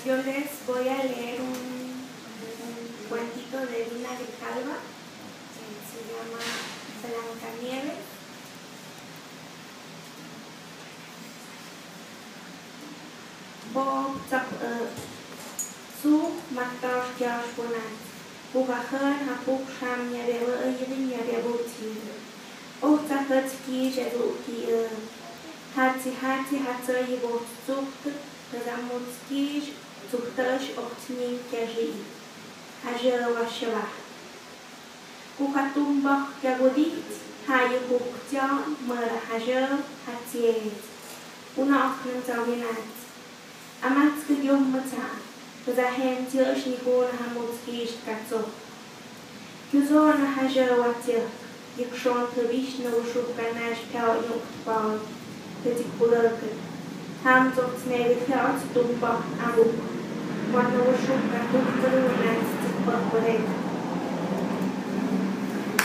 yo les voy a leer un cuentito de Lina Grijalva que se llama Blancanieves. Bo chập su mặt to cho sponat. Bukahan hapuk sham nhà bèo yên nhà bèo bút chi. Ô cha hết kia sẽ dụ kia. Hati hatơi bút chúc Zamutski zuhtash ochtnin kyaji. Haja washava. Kukatumbak kyagodit. Hayu kukja mera haja hatiet. Una oknan zawinat. Amatsk yom mata. Zahen tiosh nikon hamutski katso. Kuzona haja watia. Yikshon tabish na ushukanash pao yuktbal. Petikulurkat. Ham tot snelheid tumba abu. Wanneer we zoeken naar hoe we het